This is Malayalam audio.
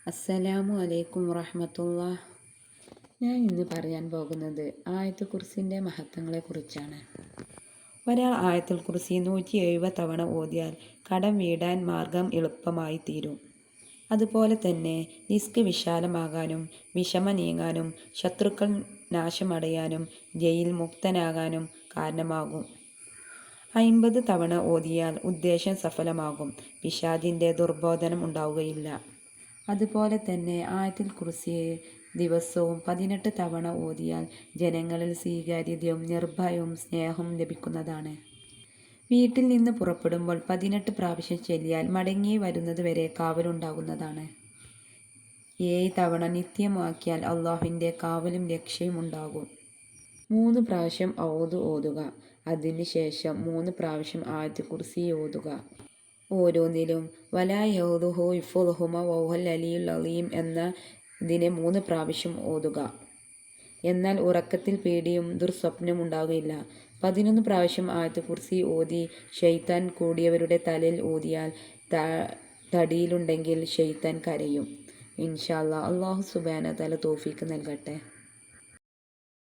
അസ്സലാമു അലൈക്കും വറഹ്മത്തുള്ളാഹി. ഞാൻ ഇന്ന് പറയാൻ പോകുന്നത് ആയത്തുൽ കുർസിൻ്റെ മഹത്വങ്ങളെക്കുറിച്ചാണ്. ഒരാൾ ആയത്തുൽ കുർസി 170 തവണ ഓതിയാൽ കടം വീടാൻ മാർഗം എളുപ്പമായി തീരും. അതുപോലെ തന്നെ റിസ്ക് വിശാലമാകാനും വിഷമം നീങ്ങാനും ശത്രുക്കൾ നാശമടയാനും ജയിൽ മുക്തനാകാനും കാരണമാകും. 50 തവണ ഓതിയാൽ ഉദ്ദേശം സഫലമാകും. പിശാചിൻ്റെ ദുർബോധനം ഉണ്ടാവുകയില്ല. അതുപോലെ തന്നെ ആയത്തുൽ കുർസി ദിവസവും 18 തവണ ഓതിയാൽ ജനങ്ങളിൽ സ്വീകാര്യതയും നിർഭയവും സ്നേഹവും ലഭിക്കുന്നതാണ്. വീട്ടിൽ നിന്ന് പുറപ്പെടുമ്പോൾ 18 പ്രാവശ്യം ചൊല്ലിയാൽ മടങ്ങി വരുന്നതുവരെ കാവലുണ്ടാകുന്നതാണ്. 7 തവണ നിത്യമാക്കിയാൽ അള്ളാഹുവിൻ്റെ കാവലും രക്ഷയും ഉണ്ടാകും. 3 പ്രാവശ്യം ഔദ് ഓതുക. അതിനുശേഷം 3 പ്രാവശ്യം ആയത്തുൽ കുർസി ഓതുക. ഓരോന്നിലും വലാ യഊദുഹു ഹിഫ്ളുഹുമാ വഹുവൽ അലിയ്യുൽ അലീം എന്നതിനെ 3 പ്രാവശ്യം ഓതുക. എന്നാൽ ഉറക്കത്തിൽ പേടിയും ദുർസ്വപ്നവും ഉണ്ടാവുകയില്ല. 11 പ്രാവശ്യം ആയത്തുൽ കുർസി ഓതി ശൈത്താൻ കൂടിയവരുടെ തലയിൽ ഊതിയാൽ തടിയിലുണ്ടെങ്കിൽ ശൈത്താൻ കരയും. ഇൻഷാ അല്ലാഹ്. അല്ലാഹു സുബ്ഹാനഹു വ തആല തൗഫീഖ് നൽകട്ടെ.